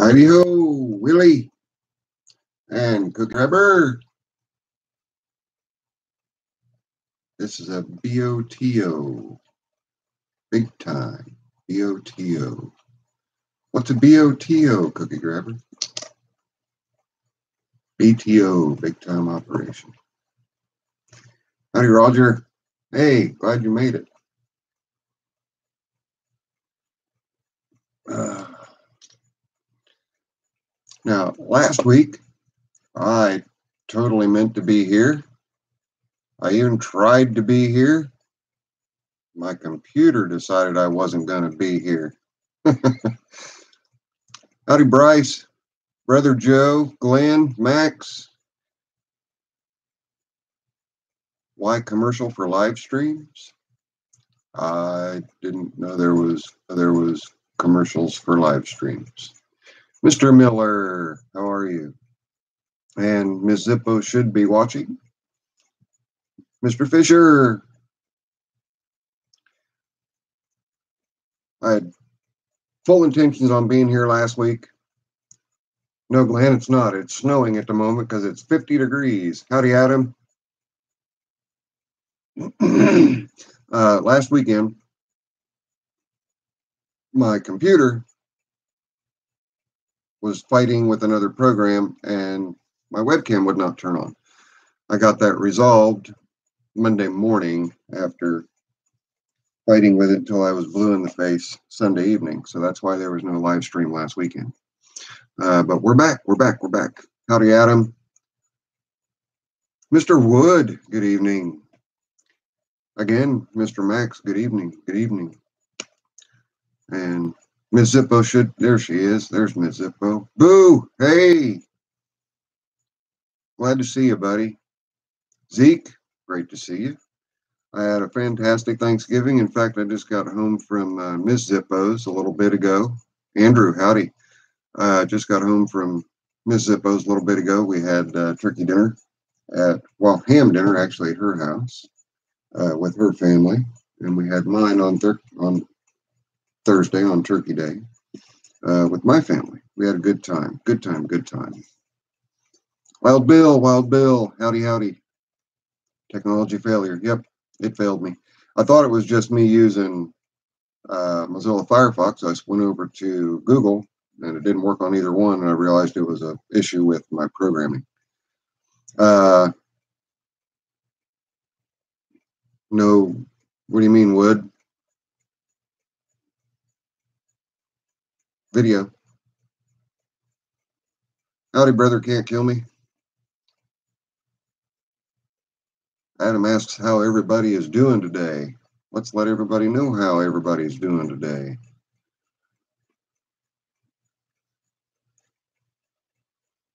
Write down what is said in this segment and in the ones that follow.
Heidi ho, Willie, and Cook Grabber. This is a BOTO, big time, BOTO. What's a BOTO, Cookie Grabber? BTO, big time operation. Howdy, Roger. Hey, glad you made it. Now, last week, I totally meant to be here. I even tried to be here. My computer decided I wasn't going to be here. Howdy, Bryce, Brother Joe, Glenn, Max. Why commercial for live streams? I didn't know there was commercials for live streams. Mr. Miller, how are you? And Miss Zippo should be watching. Mr. Fisher. I had full intentions on being here last week. No, Glenn, it's not. It's snowing at the moment because it's 50 degrees. Howdy, Adam. Last weekend, my computer was fighting with another program and my webcam would not turn on. I got that resolved Monday morning after fighting with it until I was blue in the face Sunday evening. So that's why there was no live stream last weekend. But we're back. Howdy, Adam. Mr. Wood, good evening. Again, Mr. Max, good evening. And Miss Zippo there she is. There's Miss Zippo. Boo, hey. Glad to see you, buddy. Zeke, great to see you. I had a fantastic Thanksgiving. In fact, I just got home from Miss Zippo's a little bit ago. Andrew, howdy. Just got home from Miss Zippo's a little bit ago. We had turkey dinner ham dinner actually at her house with her family. And we had mine on Thursday on Turkey Day with my family. We had a good time. Wild Bill, howdy. Technology failure. Yep, it failed me. I thought it was just me using Mozilla Firefox. I went over to Google and it didn't work on either one. And I realized it was an issue with my programming. No, what do you mean, Wood? Video. Howdy, brother, can't kill me. Adam asks how everybody is doing today. Let's let everybody know how everybody's doing today.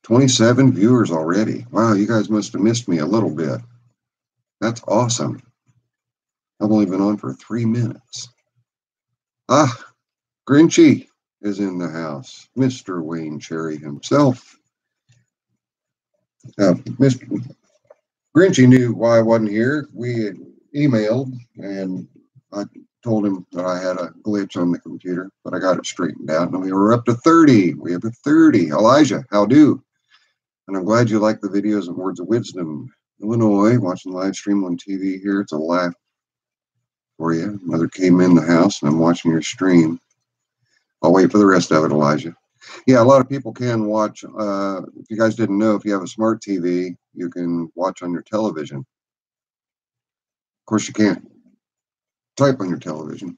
$27 viewers already. Wow, you guys must have missed me a little bit. That's awesome. I've only been on for 3 minutes. Grinchy is in the house. Mr. Wayne Cherry himself. Mr. Grinchy knew why I wasn't here. We had emailed and I told him that I had a glitch on the computer, but I got it straightened out and we were up to 30. We have a 30. Elijah, how do? And I'm glad you like the videos and words of wisdom. Illinois, watching live stream on TV here. It's a laugh for you. Mother came in the house and I'm watching your stream. I'll wait for the rest of it, Elijah. Yeah, a lot of people can watch. If you guys didn't know, if you have a smart TV, you can watch on your television. Of course, you can't type on your television.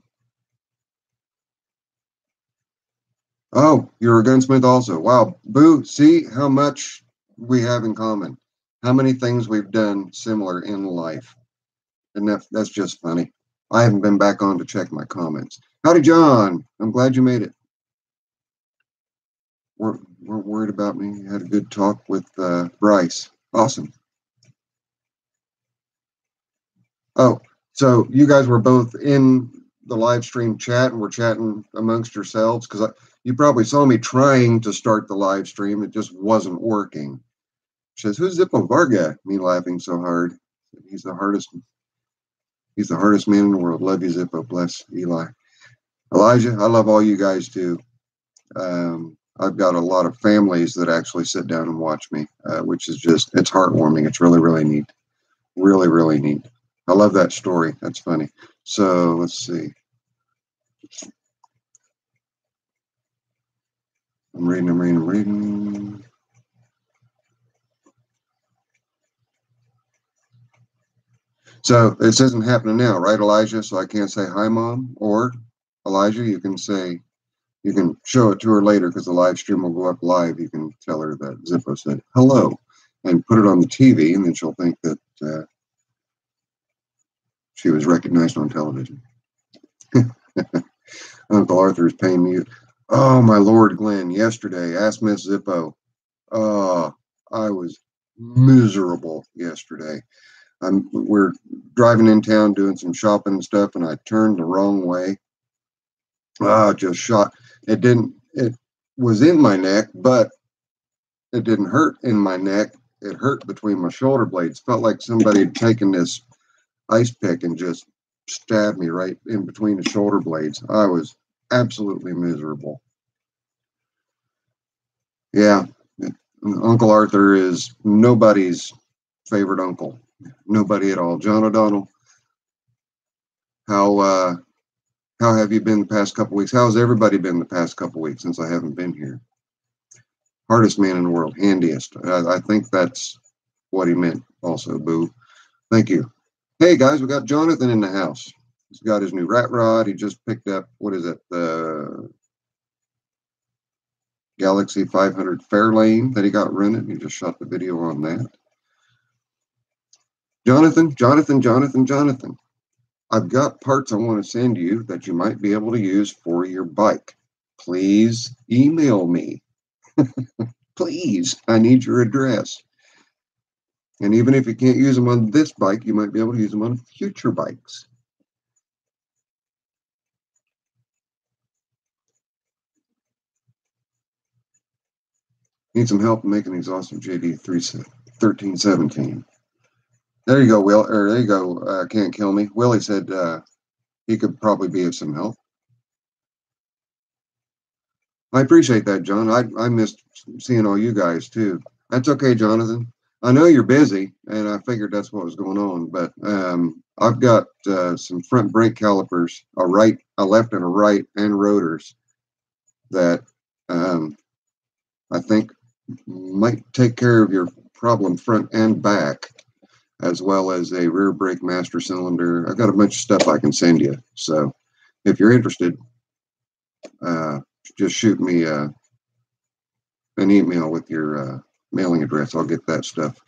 Oh, you're a gunsmith also. Wow. Boo, see how much we have in common. How many things we've done similar in life. And that's just funny. I haven't been back on to check my comments. Howdy, John. I'm glad you made it. Weren't worried about me. Had a good talk with Bryce. Awesome. Oh, so you guys were both in the live stream chat and were chatting amongst yourselves because you probably saw me trying to start the live stream. It just wasn't working. She says, "Who's Zippo Varga?" Me laughing so hard. He's the hardest man in the world. Love you, Zippo. Bless Eli. Elijah, I love all you guys too. I've got a lot of families that actually sit down and watch me, which is just, it's heartwarming. It's really, really neat. Really, really neat. I love that story. That's funny. So let's see. I'm reading. So this isn't happening now, right, Elijah? So I can't say hi, Mom. Or Elijah, you can show it to her later because the live stream will go up live. You can tell her that Zippo said hello and put it on the TV, and then she'll think that she was recognized on television. Uncle Arthur is paying me. Oh, my Lord, Glenn, yesterday, ask Miss Zippo. I was miserable yesterday. We're driving in town doing some shopping and stuff, and I turned the wrong way. Just shot. It was in my neck, but it didn't hurt in my neck. It hurt between my shoulder blades. Felt like somebody had taken this ice pick and just stabbed me right in between the shoulder blades. I was absolutely miserable. Yeah, Uncle Arthur is nobody's favorite uncle. Nobody at all. John O'Donnell, how have you been the past couple weeks? How's everybody been the past couple weeks since I haven't been here? Hardest man in the world, handiest. I think that's what he meant also, Boo. Thank you. Hey, guys, we got Jonathan in the house. He's got his new rat rod. He just picked up, what is it, the Galaxy 500 Fairlane that he got running. He just shot the video on that. Jonathan. I've got parts I want to send you that you might be able to use for your bike. Please email me. Please, I need your address. And even if you can't use them on this bike, you might be able to use them on future bikes. Need some help making these awesome JD 1317. There you go, Will. Or there you go. Can't kill me. Willie said he could probably be of some help. I appreciate that, John. I missed seeing all you guys too. That's okay, Jonathan. I know you're busy, and I figured that's what was going on. But I've got some front brake calipers, a left, and a right, and rotors that I think might take care of your problem front and back, as well as a rear brake master cylinder. I've got a bunch of stuff I can send you. So if you're interested, just shoot me an email with your mailing address. I'll get that stuff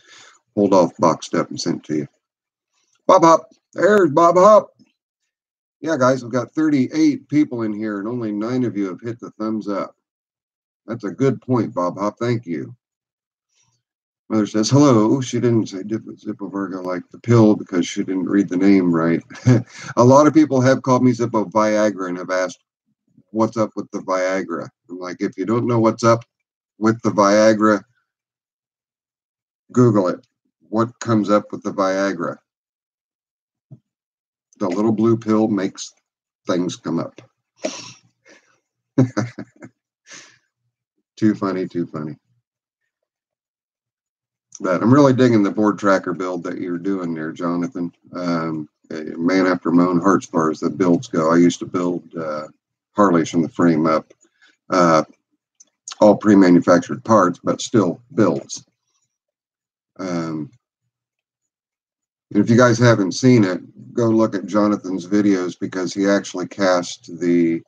pulled off, boxed up, and sent to you. Bob Hop. There's Bob Hop. Yeah, guys, we've got 38 people in here, and only 9 of you have hit the thumbs up. That's a good point, Bob Hop. Thank you. Mother says, hello. She didn't say Zippo Varga like the pill because she didn't read the name right. A lot of people have called me Zippo Viagra and have asked, what's up with the Viagra? I'm like, if you don't know what's up with the Viagra, Google it. What comes up with the Viagra? The little blue pill makes things come up. Too funny. But I'm really digging the board tracker build that you're doing there, Jonathan. Man after my own heart as far as the builds go. I used to build Harleys from the frame up. All pre-manufactured parts, but still builds. If you guys haven't seen it, go look at Jonathan's videos because he actually cast the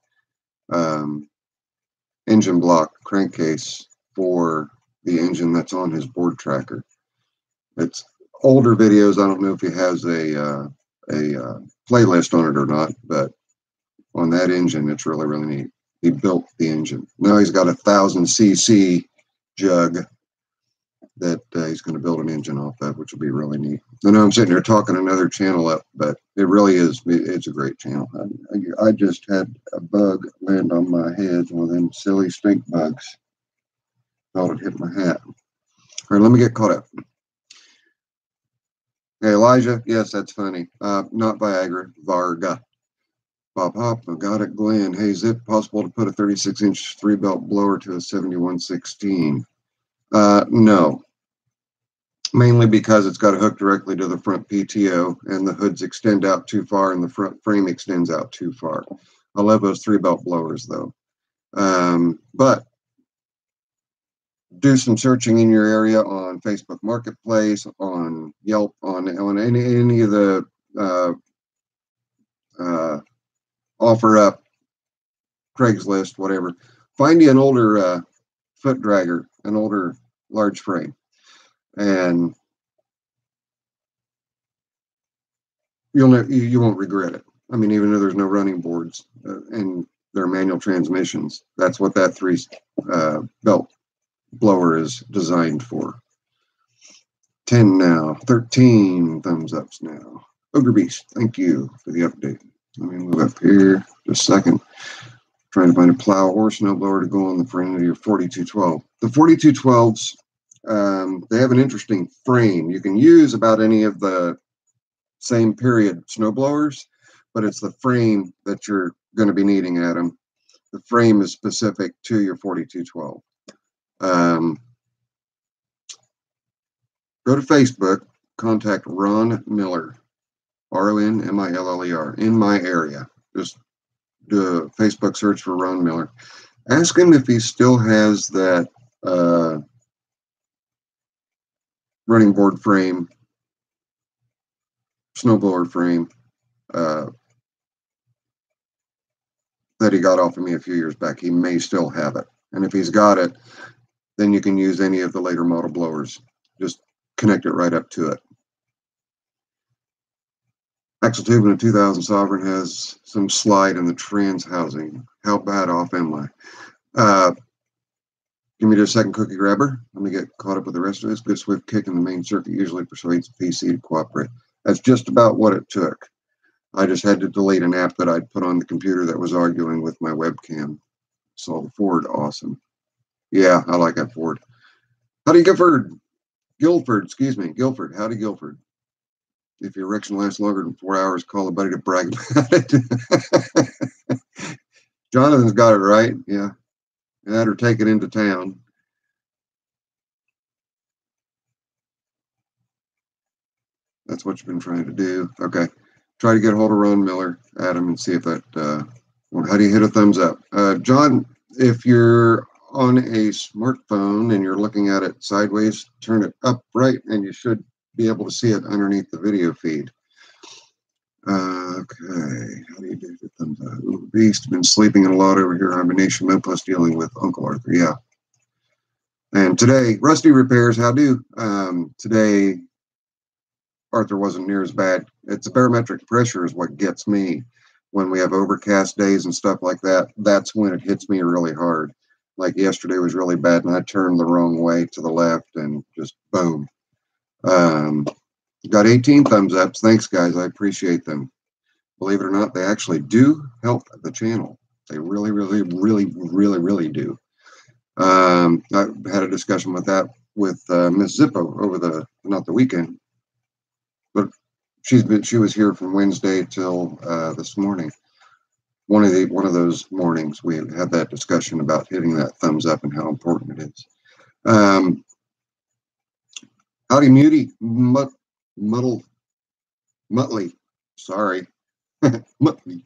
engine block crankcase for the engine that's on his board tracker. It's older videos. I don't know if he has a playlist on it or not, but on that engine, it's really, really neat. He built the engine. Now he's got 1,000cc jug that he's going to build an engine off of, which will be really neat. I know I'm sitting here talking another channel up, but it really is. It's a great channel. I just had a bug land on my head, one of them silly stink bugs. Thought it hit my hat. All right, let me get caught up. Hey, Elijah. Yes, that's funny. Not Viagra, Varga. Bob Hop, I got it. Glenn, hey, Zip, possible to put a 36-inch 3-belt blower to a 7116? No, mainly because it's got a hook directly to the front PTO, and the hoods extend out too far, and the front frame extends out too far. I love those 3-belt blowers, though. But do some searching in your area on Facebook Marketplace, on Yelp, on any of the offer up, Craigslist, whatever. Find you an older foot dragger, an older large frame, and you won't regret it. I mean, even though there's no running boards and they're manual transmissions, that's what that 3-belt blower is designed for. 10 now, 13 thumbs ups now. Ogre Beast, thank you for the update. Let me move up here just a second. Trying to find a plow or snowblower to go on the front of your 4212. The 4212s, they have an interesting frame. You can use about any of the same period snowblowers, but it's the frame that you're going to be needing at them. The frame is specific to your 4212. Go to Facebook, contact Ron Miller, RONMILLER, in my area. Just do a Facebook search for Ron Miller. Ask him if he still has that running board frame, snowblower frame that he got off of me a few years back. He may still have it. And if he's got it, then you can use any of the later model blowers. Just connect it right up to it. Axle tube in a 2000 Sovereign has some slide in the trans housing. How bad off am I? Give me just a second, cookie grabber. Let me get caught up with the rest of this. Good swift kick in the main circuit usually persuades the PC to cooperate. That's just about what it took. I just had to delete an app that I'd put on the computer that was arguing with my webcam. Saw the Ford, awesome. Yeah, I like that Ford. Howdy, Guilford. Guilford. Howdy, Guilford. If your erection lasts longer than 4 hours, call a buddy to brag about it. Jonathan's got it right. Yeah. That or take it into town. That's what you've been trying to do. Okay. Try to get a hold of Ron Miller, Adam, and see if that, how do you hit a thumbs up? John, if you're on a smartphone and you're looking at it sideways, turn it upright and you should be able to see it underneath the video feed. Okay, how do you do the thumbs up? Ooh, Beast, been sleeping in a lot over here. Hibernation mode plus dealing with Uncle Arthur. Yeah. And today, Rusty repairs. How do? Today, Arthur wasn't near as bad. It's a barometric pressure is what gets me when we have overcast days and stuff like that. That's when it hits me really hard. Like yesterday was really bad, and I turned the wrong way to the left, and just boom. Got 18 thumbs ups. Thanks, guys. I appreciate them. Believe it or not, they actually do help the channel. They really, really, really, really, really do. I had a discussion with that with Miss Zippo over not the weekend, but she was here from Wednesday till this morning. One of those mornings we had that discussion about hitting that thumbs up and how important it is. Howdy, Muty, Muttley, sorry, Muttley.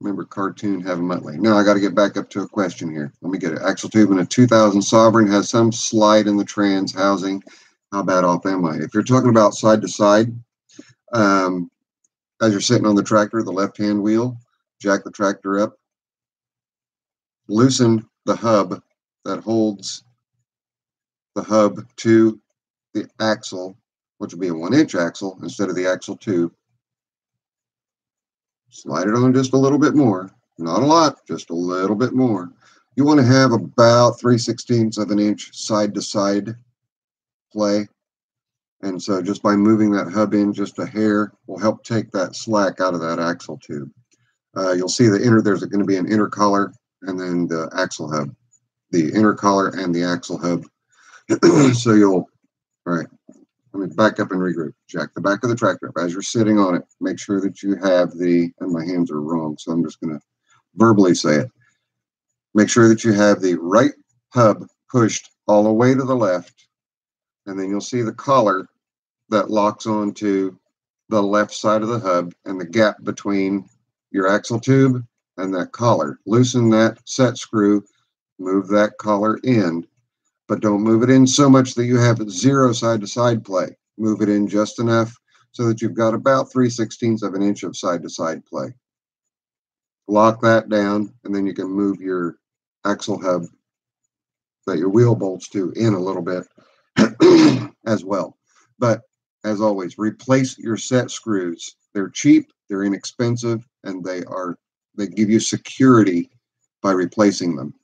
Remember cartoon have a Muttley. Now I got to get back up to a question here. Let me get it. Axle tube in a 2000 Sovereign has some slide in the trans housing. How bad off am I? If you're talking about side to side, as you're sitting on the tractor, the left-hand wheel, jack the tractor up, loosen the hub that holds the hub to the axle, which will be a 1-inch axle instead of the axle tube. Slide it on just a little bit more, not a lot, just a little bit more. You want to have about 3/16 of an inch side to side play. And so just by moving that hub in just a hair will help take that slack out of that axle tube. You'll see there's going to be an inner collar and then the axle hub, the inner collar and the axle hub. So all right, Let me back up and regroup. Jack the back of the tractor up as you're sitting on it. Make sure that you have the, and my hands are wrong, so I'm just going to verbally say it. Make sure that you have the right hub pushed all the way to the left, and then you'll see the collar that locks onto the left side of the hub and the gap between your axle tube and that collar. Loosen that set screw, move that collar in, but don't move it in so much that you have zero side-to-side play. Move it in just enough so that you've got about 3/16 of an inch of side-to-side play. Lock that down, and then you can move your axle hub that your wheel bolts to in a little bit as well. But as always, replace your set screws. They're cheap, they're inexpensive, and they give you security by replacing them.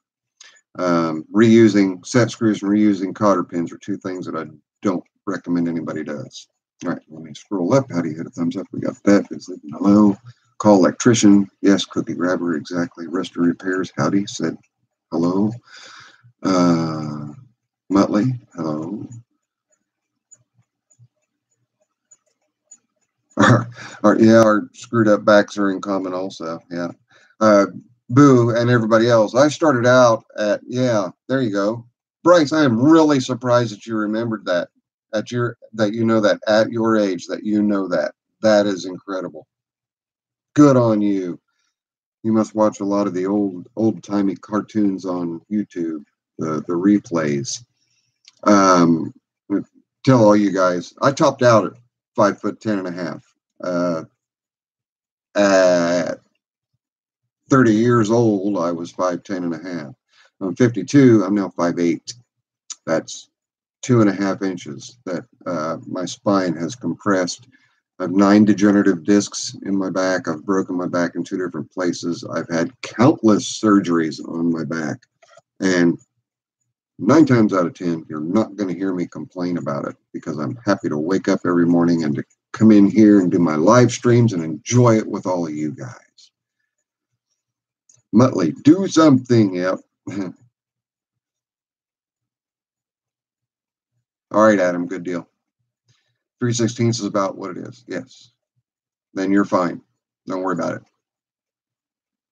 Reusing set screws and reusing cotter pins are two things that I don't recommend anybody does. All right, let me scroll up. How do you hit a thumbs up? We got that. Hello. Call electrician. Yes. Cookie grabber. Exactly. Restaurant repairs. Howdy. Said hello. Muttley. Hello. Our screwed up backs are in common also. Yeah. Boo and everybody else. I started out at, yeah, there you go. Bryce, I am really surprised that you remembered that at your age, that you know that. That is incredible. Good on you. You must watch a lot of the old-timey cartoons on YouTube, the replays. Tell all you guys, I topped out at 5'10.5". At 30 years old, I was 5'10.5". I'm 52. I'm now 5'8". That's 2.5 inches that my spine has compressed. I have 9 degenerative discs in my back. I've broken my back in 2 different places. I've had countless surgeries on my back. And 9 times out of 10, you're not going to hear me complain about it, because I'm happy to wake up every morning and to come in here and do my live streams and enjoy it with all of you guys. Muttley, do something. Yep. All right, Adam, good deal. 3/16 is about what it is. Yes. Then you're fine. Don't worry about it.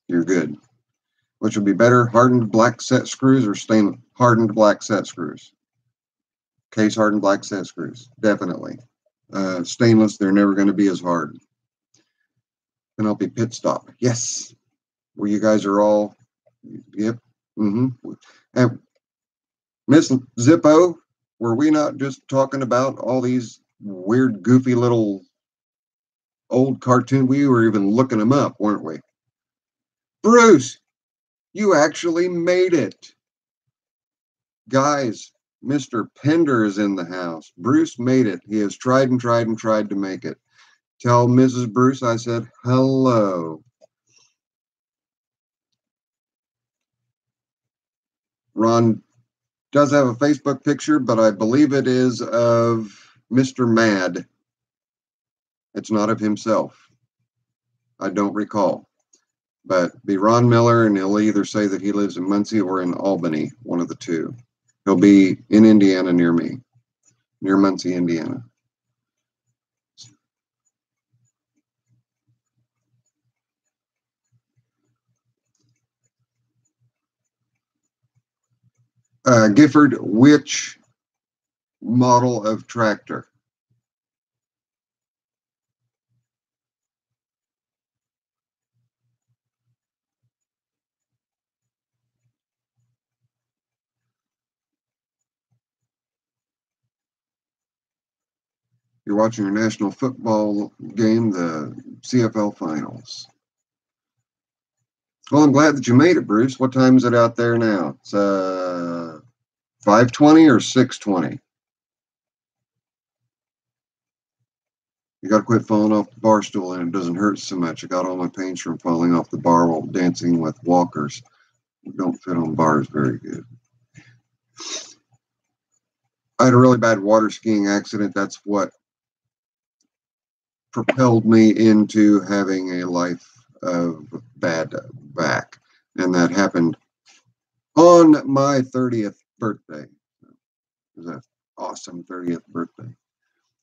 You're good. Which would be better, hardened black set screws or stainless? Hardened black set screws. Case hardened black set screws. Definitely. Stainless, they're never going to be as hard. Penelope pit stop. Yes. Where you guys are all, yep. And Miss Zippo, were we not just talking about all these weird, goofy little old cartoon? We were even looking them up, weren't we? Bruce, you actually made it. Guys, Mr. Pender is in the house. Bruce made it. He has tried and tried and tried to make it. Tell Mrs. Bruce I said hello. Ron does have a Facebook picture, but I believe it is of Mr. Mad. It's not of himself. I don't recall. But be Ron Miller, and he'll either say that he lives in Muncie or in Albany, one of the two. He'll be in Indiana near me, near Muncie, Indiana. Gifford, which model of tractor? You're watching your national football game, the CFL finals. Well, I'm glad that you made it, Bruce. What time is it out there now? It's 5:20 or 6:20? You got to quit falling off the bar stool, and it doesn't hurt so much. I got all my pains from falling off the bar while dancing with walkers. Don't fit on bars very good. I had a really bad water skiing accident. That's what propelled me into having a life of bad back. And that happened on my 30th birthday. It was an awesome 30th birthday.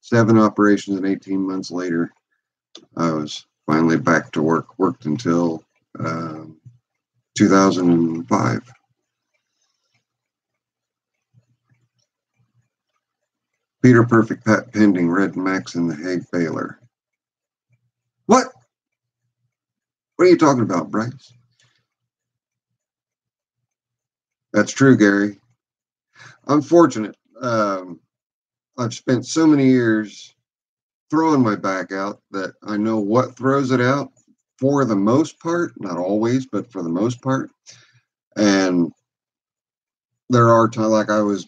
7 operations, and 18 months later, I was finally back to work. Worked until 2005. Peter Perfect Pat pending, Red Max in the Hague Baylor. What? What are you talking about, Bryce? That's true, Gary. I'm fortunate. I've spent so many years throwing my back out that I know what throws it out for the most part, not always, but for the most part. And there are times, like I was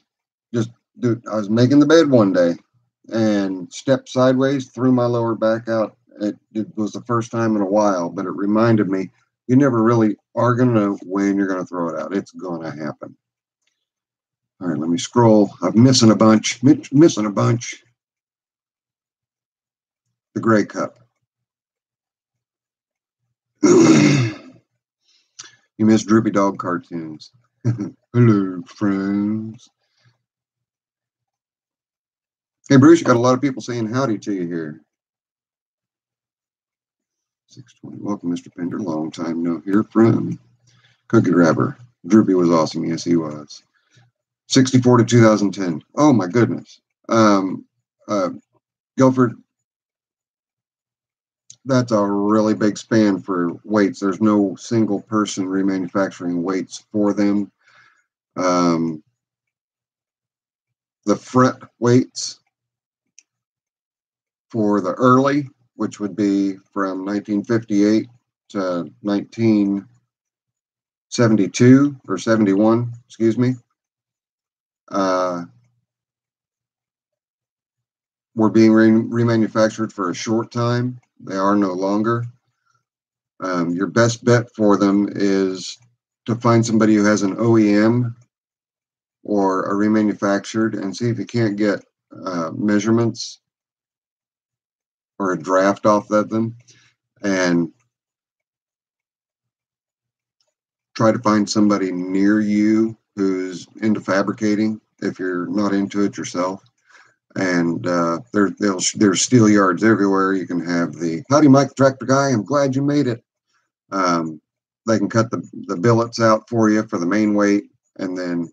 making the bed one day and stepped sideways, threw my lower back out. It was the first time in a while, but it reminded me, you never really are going to know when you're going to throw it out. It's going to happen. All right, let me scroll. I'm missing a bunch. Missing a bunch. The Grey Cup. You miss Droopy Dog cartoons. Hello, friends. Hey, Bruce, you got a lot of people saying howdy to you here. 620. Welcome, Mr. Pender. Long time no hear from. Cookie Grabber. Droopy was awesome. Yes, he was. 64 to 2010. Oh, my goodness. Guilford, that's a really big span for weights. There's no single person remanufacturing weights for them. The front weights for the early, which would be from 1958 to 1972 or 71, excuse me, were being remanufactured for a short time. They are no longer. Your best bet for them is to find somebody who has an OEM or a remanufactured and see if you can't get measurements or a draft off of them, and try to find somebody near you who's into fabricating if you're not into it yourself. And there's steel yards everywhere. You can have the howdy, Mike the Tractor Guy. I'm glad you made it. They can cut the billets out for you for the main weight and then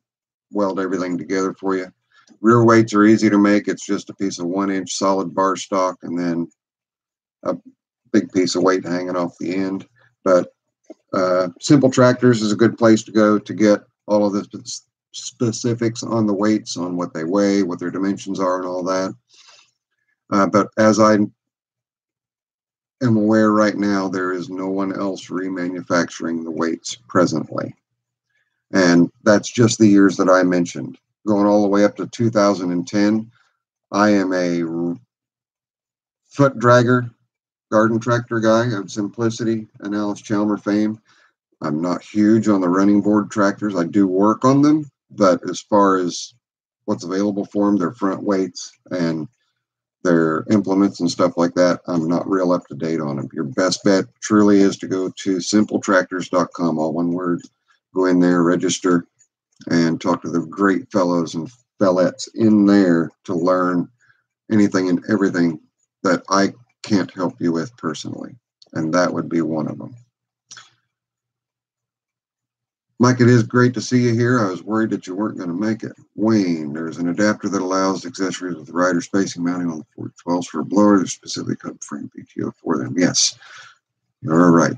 weld everything together for you. Rear weights are easy to make. It's just a piece of 1-inch solid bar stock and then a big piece of weight hanging off the end. But Simple Tractors is a good place to go to get all of the specifics on the weights, on what they weigh, what their dimensions are, and all that. But as I am aware right now, there is no one else remanufacturing the weights presently. And that's just the years that I mentioned. Going all the way up to 2010, I am a foot dragger garden tractor guy of Simplicity and Alice Chalmer fame. I'm not huge on the running board tractors. I do work on them, but as far as what's available for them, their front weights and their implements and stuff like that, I'm not real up to date on them. Your best bet truly is to go to simpletractors.com, all one word. Go in there, register, and talk to the great fellows and fellettes in there to learn anything and everything that I can't help you with personally, and that would be one of them. Mike, it is great to see you here. I was worried that you weren't going to make it. Wayne, there's an adapter that allows accessories with rider spacing mounting on the 412s for a blower. There's specific hub frame PTO for them. Yes, you're right.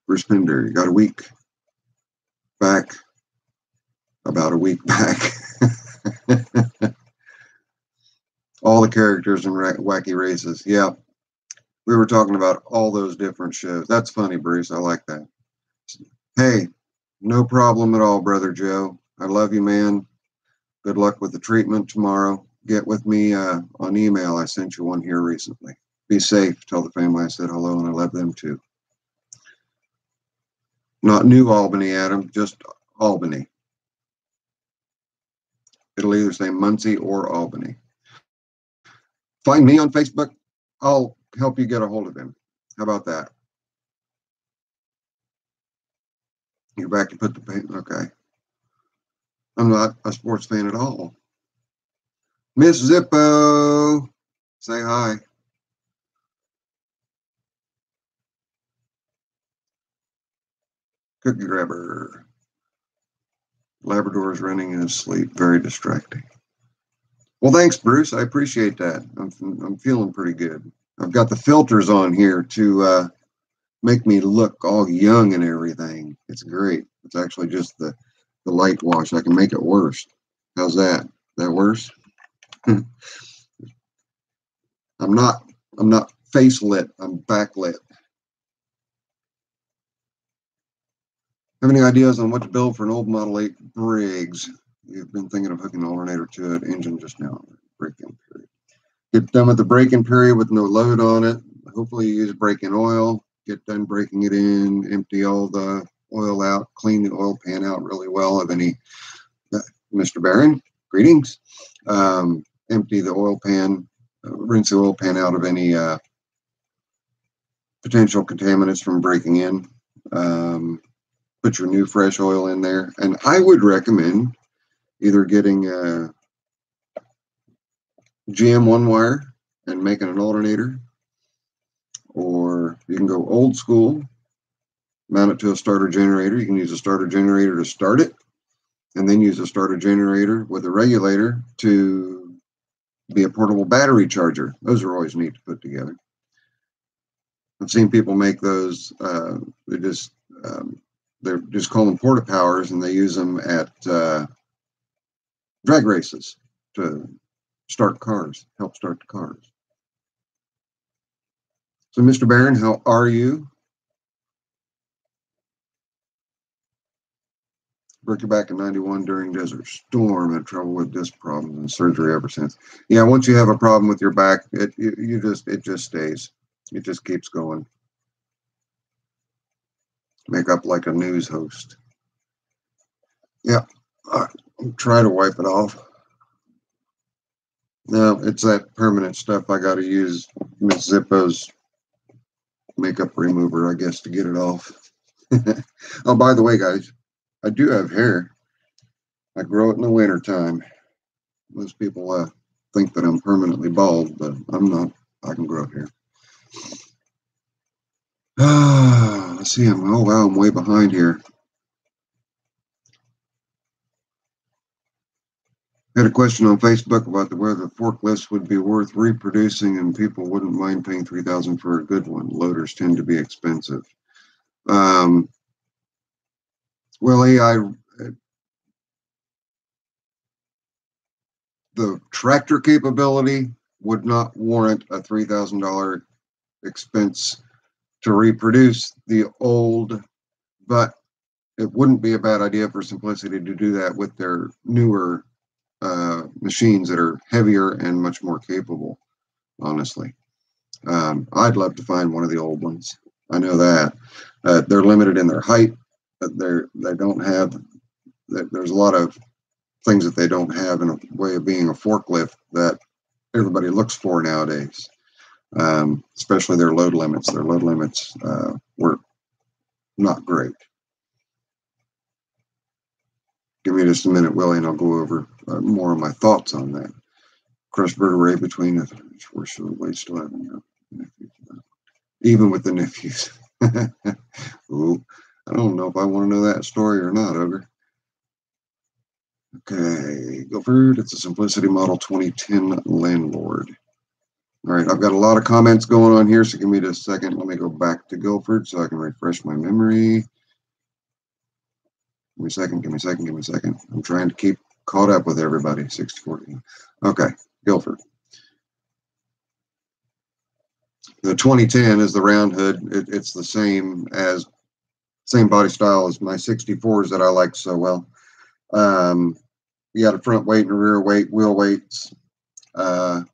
Bruce Pender, you got a week back, about a week back. All the characters in Wacky Races. Yeah, we were talking about all those different shows. That's funny, Bruce. I like that. Hey, no problem at all, Brother Joe. I love you, man. Good luck with the treatment tomorrow. Get with me on email. I sent you one here recently. Be safe. Tell the family I said hello and I love them too. Not New Albany, Adam, just Albany. It'll either say Muncie or Albany. Find me on Facebook. I'll help you get a hold of him. How about that? You're back to put the paint. Okay. I'm not a sports fan at all. Miss Zippo. Say hi. Cookie grabber. Labrador is running in his sleep. Very distracting. Well, thanks, Bruce. I appreciate that. I'm feeling pretty good. I've got the filters on here to make me look all young and everything. It's great. It's actually just the light wash. I can make it worse. How's that? That worse? I'm not face lit. I'm backlit. Have any ideas on what to build for an old Model 8 Briggs? You've been thinking of hooking an alternator to an engine just now. Break-in period. Get done with the break-in period with no load on it. Hopefully you use break-in oil. Get done breaking it in. Empty all the oil out. Clean the oil pan out really well of any. Mr. Barron, greetings. Empty the oil pan. Rinse the oil pan out of any potential contaminants from breaking in. Put your new fresh oil in there. And I would recommend either getting a GM one wire and making an alternator, or you can go old school, mount it to a starter generator. You can use a starter generator to start it, and then use a starter generator with a regulator to be a portable battery charger. Those are always neat to put together. I've seen people make those. They're just call them porta powers, and they use them at drag races to start cars, help start the cars. So, Mr. Barron, how are you? Broke your back in '91 during Desert Storm. Had trouble with disc problems and surgery ever since. Yeah, once you have a problem with your back, it just stays. It just keeps going. Make up like a news host. Yeah, try to wipe it off. No, it's that permanent stuff. I got to use Miss Zippo's makeup remover, I guess, to get it off. Oh, by the way, guys, I do have hair. I grow it in the winter time. Most people think that I'm permanently bald, but I'm not. I can grow hair. Let's see. Oh wow, I'm way behind here. I had a question on Facebook about whether forklifts would be worth reproducing and people wouldn't mind paying $3,000 for a good one. Loaders tend to be expensive. Well, the tractor capability would not warrant a $3,000 expense to reproduce the old, but it wouldn't be a bad idea for simplicity to do that with their newer machines that are heavier and much more capable, honestly. I'd love to find one of the old ones. I know that. They're limited in their height. They don't have, there's a lot of things that they don't have in a way of being a forklift that everybody looks for nowadays, especially their load limits. Their load limits were not great. Give me just a minute, Willie, and I'll go over more of my thoughts on that. Crushed vertebrae between we're still having even with the nephews. Ooh, I don't know if I want to know that story or not, Ogre. Okay, Guilford, it's a Simplicity Model 2010 Landlord. All right, I've got a lot of comments going on here, so give me just a second. Let me go back to Guilford so I can refresh my memory. Give me a second, give me a second, give me a second. I'm trying to keep caught up with everybody. 60-40. Okay, Guilford. The 2010 is the round hood. It's the same body style as my 64s that I like so well. You got a front weight and a rear weight, wheel weights. And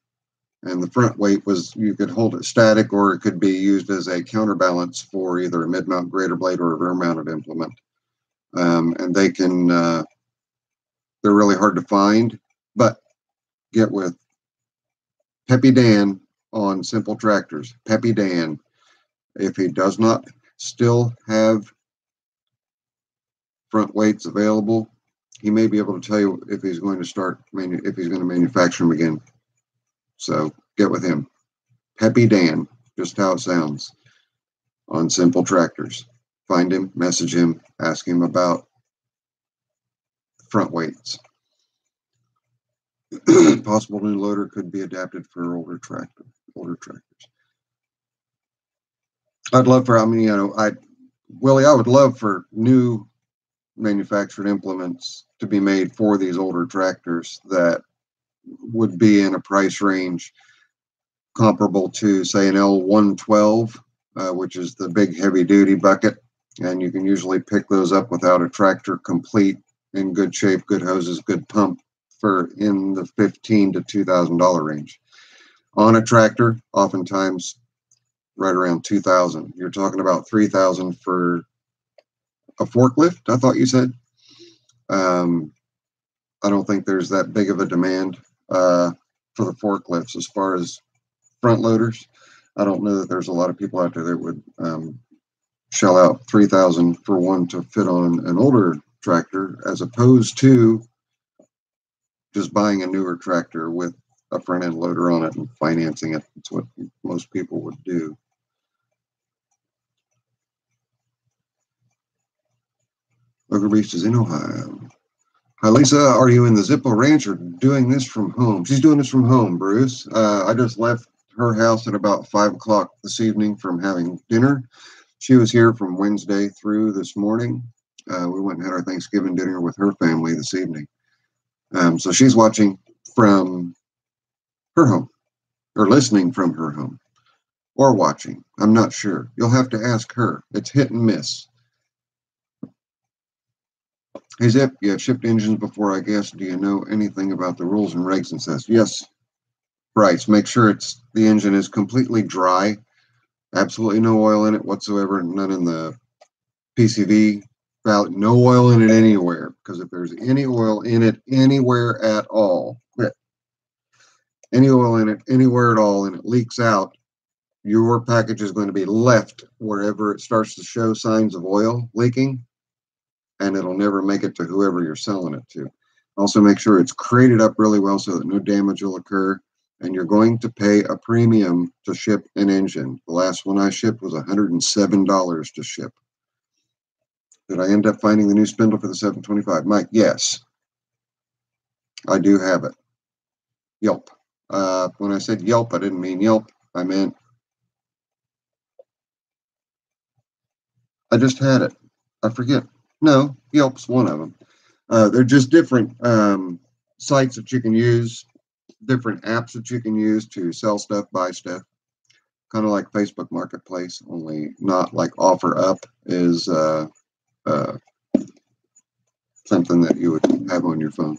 the front weight was, you could hold it static, or it could be used as a counterbalance for either a mid-mount grader blade or a rear-mounted implement. And they can, they're really hard to find, but get with Peppy Dan on Simple Tractors. Peppy Dan, if he does not still have front weights available, he may be able to tell you if he's going to manufacture them again. So get with him. Peppy Dan, just how it sounds, on Simple Tractors. Find him, message him, ask him about front weights. Possible new loader could be adapted for older tractors. I'd love for, Willie, I would love for new manufactured implements to be made for these older tractors that would be in a price range comparable to, say, an L112, which is the big heavy duty bucket. And you can usually pick those up without a tractor complete, in good shape, good hoses, good pump, for in the $1,500 to $2,000 range. On a tractor, oftentimes right around $2,000. You're talking about $3,000 for a forklift, I thought you said. I don't think there's that big of a demand for the forklifts as far as front loaders. I don't know that there's a lot of people out there that would shell out $3,000 for one to fit on an older tractor, as opposed to just buying a newer tractor with a front end loader on it and financing it. That's what most people would do. Local Beach is in Ohio. Hi, Lisa. Are you in the Zippo Ranch or doing this from home? She's doing this from home, Bruce. I just left her house at about 5 o'clock this evening from having dinner. She was here from Wednesday through this morning. We went and had our Thanksgiving dinner with her family this evening. So she's watching from her home, or listening from her home, or watching. I'm not sure. You'll have to ask her. It's hit and miss. Hey, Zip, you have shipped engines before, I guess. Do you know anything about the rules and regs and says? Yes, Bryce. Make sure the engine is completely dry. Absolutely no oil in it whatsoever. None in the PCV valve. No oil in it anywhere. Because if there's any oil in it anywhere at all, any oil in it anywhere at all, and it leaks out, your package is going to be left wherever it starts to show signs of oil leaking, and it'll never make it to whoever you're selling it to. Also, make sure it's crated up really well so that no damage will occur, and you're going to pay a premium to ship an engine. The last one I shipped was $107 to ship. Did I end up finding the new spindle for the 725? Mike, yes. I do have it. Yelp. When I said Yelp, I didn't mean Yelp. I meant I just had it. I forget. No, Yelp's one of them. They're just different sites that you can use, different apps that you can use to sell stuff, buy stuff. Kind of like Facebook Marketplace, only not like OfferUp is something that you would have on your phone.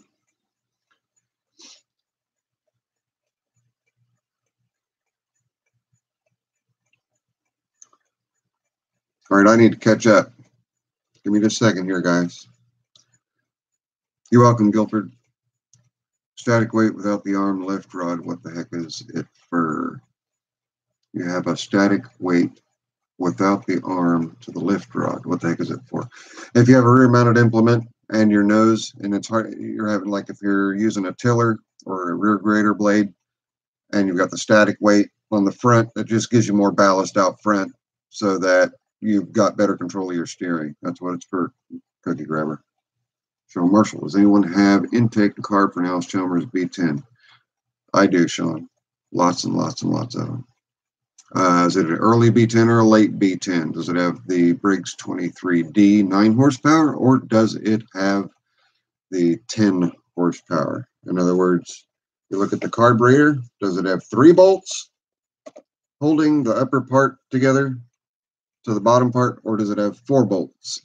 All right, I need to catch up. Give me just a second here, guys. You're welcome, Guilford. Static weight without the arm lift rod. What the heck is it for? You have a static weight without the arm to the lift rod. What the heck is it for? If you have a rear mounted implement and your nose, and it's hard, you're having, like if you're using a tiller or a rear grader blade and you've got the static weight on the front, that just gives you more ballast out front so that you've got better control of your steering. That's what it's for, Cookie Grabber. Sean Marshall, does anyone have intake and carb for an Alice Chalmers B10? I do, Sean. Lots and lots and lots of them. Is it an early B10 or a late B10? Does it have the Briggs 23D 9 horsepower, or does it have the 10 horsepower? In other words, you look at the carburetor, does it have 3 bolts holding the upper part together to the bottom part, or does it have 4 bolts?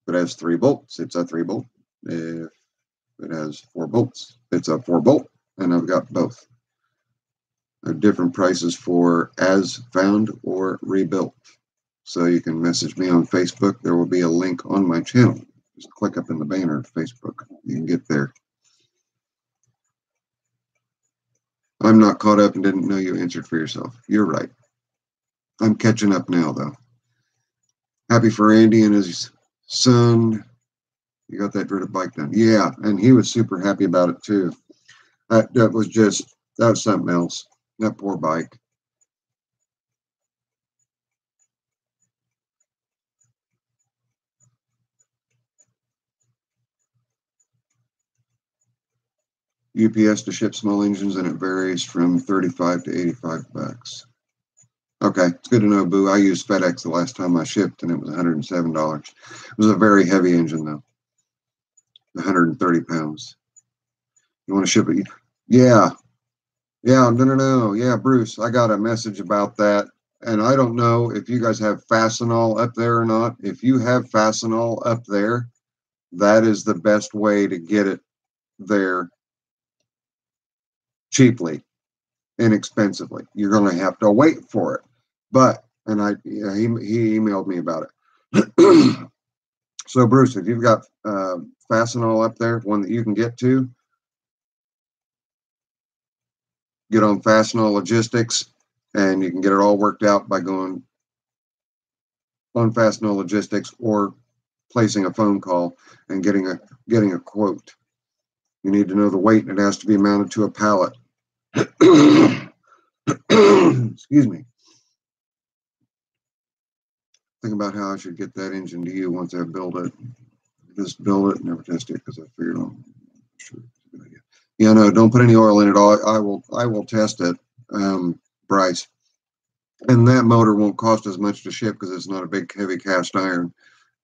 If it has 3 bolts, it's a 3 bolt. If it has 4 bolts, it's a 4 bolt, and I've got both. Different prices for as found or rebuilt. So you can message me on Facebook. There will be a link on my channel. Just click up in the banner of Facebook. You can get there. I'm not caught up and didn't know you answered for yourself. You're right. I'm catching up now, though. Happy for Andy and his son. You got that dreaded bike done. Yeah, and he was super happy about it, too. That was just That was something else. That poor bike. UPS to ship small engines, and it varies from 35 to 85 bucks. Okay, it's good to know, Boo. I used FedEx the last time I shipped, and it was $107. It was a very heavy engine, though. 130 pounds. You want to ship it? Yeah. Yeah, no. Yeah, Bruce, I got a message about that. And I don't know if you guys have Fastenal up there or not. If you have Fastenal up there, that is the best way to get it there cheaply, inexpensively. You're going to have to wait for it. But, and he emailed me about it. So, Bruce, if you've got Fastenal up there, one that you can get to, get on Fastenal Logistics, and you can get it all worked out by going on Fastenal Logistics or placing a phone call and getting a quote. You need to know the weight, and it has to be mounted to a pallet. Excuse me. Think about how I should get that engine to you once I build it. Just build it, never test it, because I figured I'm sure it's a good idea. Yeah, no, don't put any oil in it. I will test it, Bryce. And that motor won't cost as much to ship because it's not a big, heavy cast iron.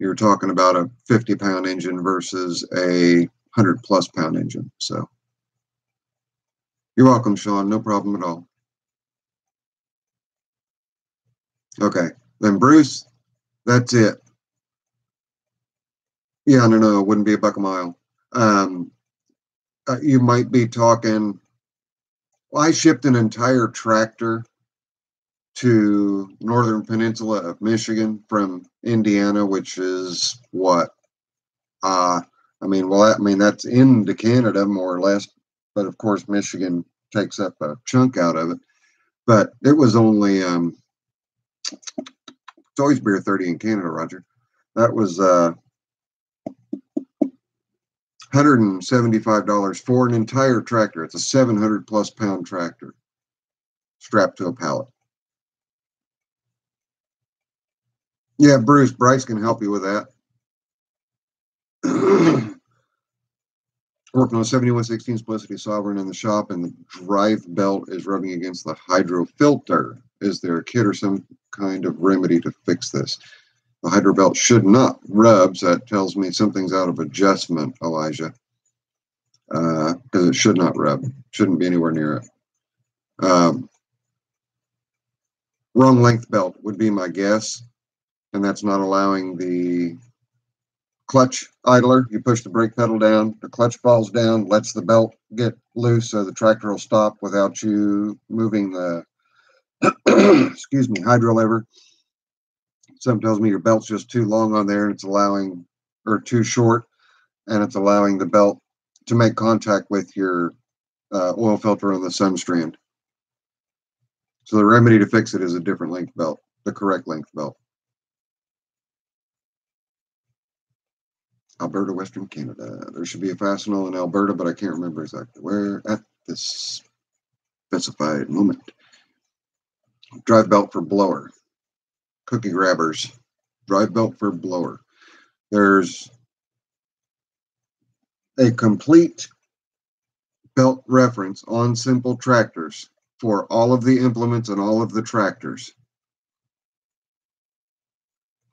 You're talking about a 50-pound engine versus a 100-plus pound engine. So you're welcome, Sean. No problem at all. Okay, then Bruce, that's it. Yeah, no, it wouldn't be $1 a mile. You might be talking. Well, I shipped an entire tractor to northern peninsula of Michigan from Indiana, which is what? That's into Canada more or less, but of course Michigan takes up a chunk out of it. But it was only it's always beer 30 in Canada, Roger. That was $175 for an entire tractor. It's a 700-plus pound tractor strapped to a pallet. Yeah, Bryce can help you with that. Working on a 7116 Simplicity Sovereign in the shop, and the drive belt is rubbing against the hydro filter. Is there a kit or some kind of remedy to fix this? The hydro belt should not rub, so that tells me something's out of adjustment, Elijah. Because it should not rub. Shouldn't be anywhere near it. Wrong length belt would be my guess, and that's not allowing the clutch idler. You push the brake pedal down, the clutch falls down, lets the belt get loose, so the tractor will stop without you moving the excuse me, hydro lever. Something tells me your belt's just too long on there, and it's allowing, or too short, and it's allowing the belt to make contact with your oil filter on the sun strand. So the remedy to fix it is a different length belt, the correct length belt. Alberta, Western Canada. There should be a Fastenal in Alberta, but I can't remember exactly where at this specified moment. Drive belt for blower. Cookie grabbers. Drive belt for blower. There's a complete belt reference on simple tractors for all of the implements and all of the tractors.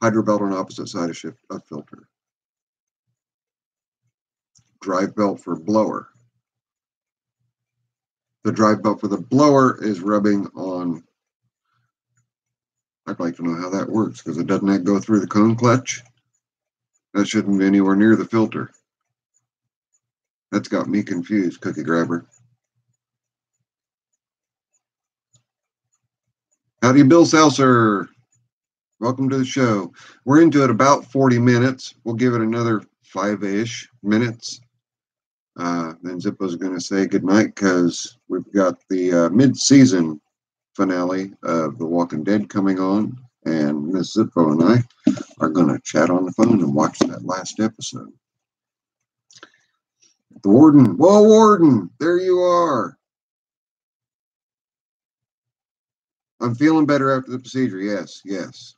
Hydro belt on opposite side of filter. Drive belt for blower. The drive belt for the blower is rubbing on. I'd like to know how that works, because it doesn't go through the cone clutch. That shouldn't be anywhere near the filter. That's got me confused, cookie grabber. Howdy, Bill Seltzer. Welcome to the show. We're into it about 40 minutes. We'll give it another 5-ish minutes. Then Zippo's going to say goodnight, because we've got the mid-season finale of The Walking Dead coming on, and Miss Zippo and I are going to chat on the phone and watch that last episode. The Warden. Whoa, Warden! There you are. I'm feeling better after the procedure. Yes, yes.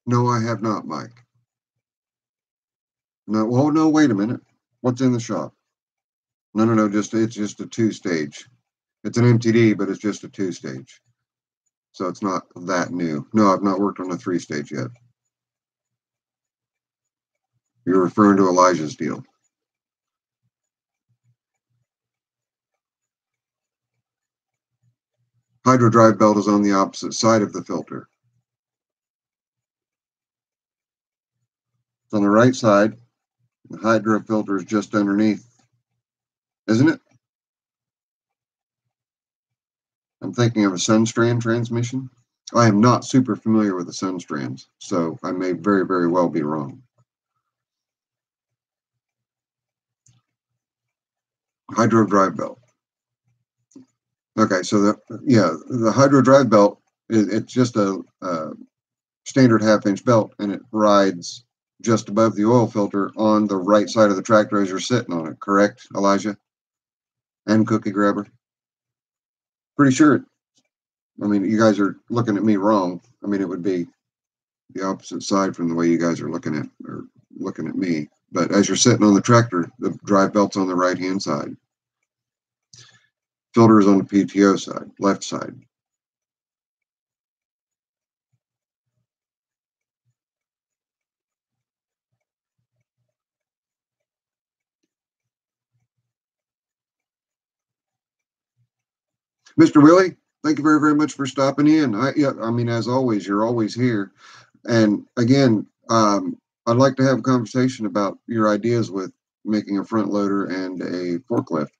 No, I have not, Mike. No, oh no, wait a minute. What's in the shop? No, no, no, it's just a two-stage. It's an MTD, but it's just a two-stage. So it's not that new. No, I've not worked on a three-stage yet. You're referring to Elijah's deal. Hydro drive belt is on the opposite side of the filter. It's on the right side. The hydro filter is just underneath, isn't it? I'm thinking of a Sunstrand transmission. I am not super familiar with the Sunstrands, so I may very, very well be wrong. Hydro drive belt. Okay, so the hydro drive belt, it's just a standard half-inch belt, and it rides just above the oil filter on the right side of the tractor as you're sitting on it. Correct, Elijah? And Cookie Grabber? Pretty sure. I mean, you guys are looking at me wrong. I mean, it would be the opposite side from the way you guys are looking at me. But as you're sitting on the tractor, the drive belt's on the right-hand side. Filter is on the PTO side, left side. Mr. Willie, thank you very, very much for stopping in. I mean, as always, you're always here. And again, I'd like to have a conversation about your ideas with making a front loader and a forklift.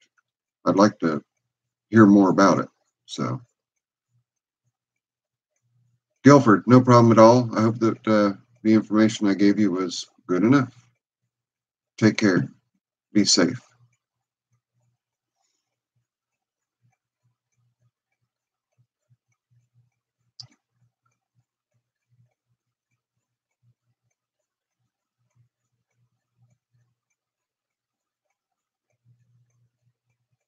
I'd like to hear more about it. So, Guilford, no problem at all. I hope that the information I gave you was good enough. Take care. Be safe.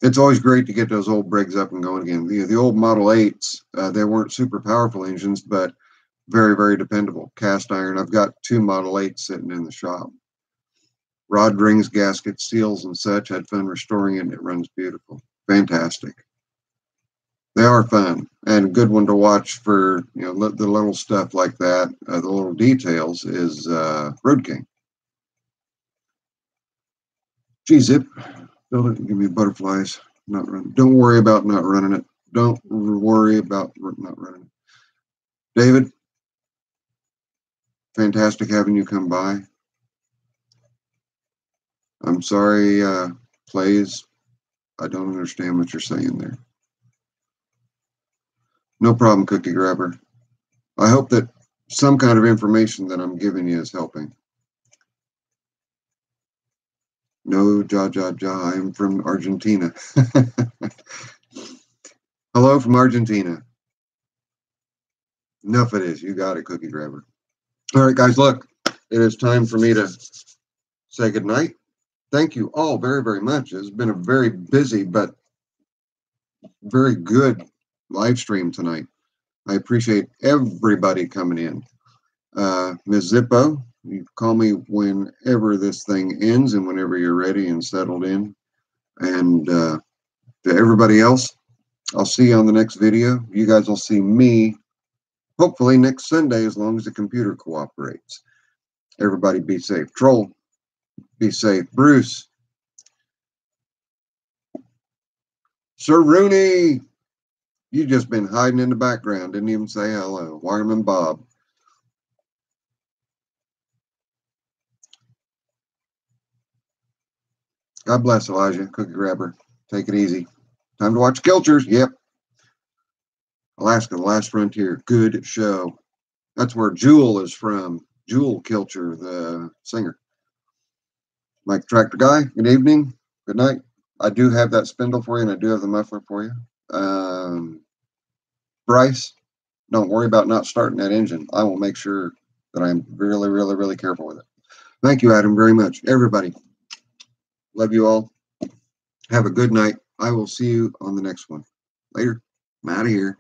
It's always great to get those old Briggs up and going again. The old Model 8s, they weren't super powerful engines, but very, very dependable. Cast iron. I've got 2 Model 8s sitting in the shop. Rod rings, gaskets, seals, and such. Had fun restoring it, and it runs beautiful. Fantastic. They are fun and a good one to watch for, the little stuff like that. The little details is Road King. Gee, Zip, build it and give me butterflies. Not running. Don't worry about not running it. Don't worry about not running it. David, fantastic having you come by. I'm sorry, plays. I don't understand what you're saying there. No problem, Cookie Grabber. I hope that some kind of information that I'm giving you is helping. No, ja. I'm from Argentina. Hello from Argentina. Enough it is. You got it, Cookie Grabber. All right, guys, look, it is time for me to say goodnight. Thank you all very, very much. It's been a very busy but very good live stream tonight. I appreciate everybody coming in. Ms. Zippo, you call me whenever this thing ends and whenever you're ready and settled in. And to everybody else, I'll see you on the next video. You guys will see me hopefully next Sunday as long as the computer cooperates. Everybody be safe. Troll, be safe. Bruce. Sir Rooney, you just been hiding in the background. Didn't even say hello. Wireman Bob. God bless, Elijah. Cookie Grabber. Take it easy. Time to watch Kilchers. Yep. Alaska, The Last Frontier. Good show. That's where Jewel is from. Jewel Kilcher, the singer. Mike Tractor Guy, good evening. Good night. I do have that spindle for you, and I do have the muffler for you. Bryce, don't worry about not starting that engine. I will make sure that I'm really, really, really careful with it. Thank you, Adam, very much. Everybody, Love you all. Have a good night. I will see you on the next one. Later. I'm out of here.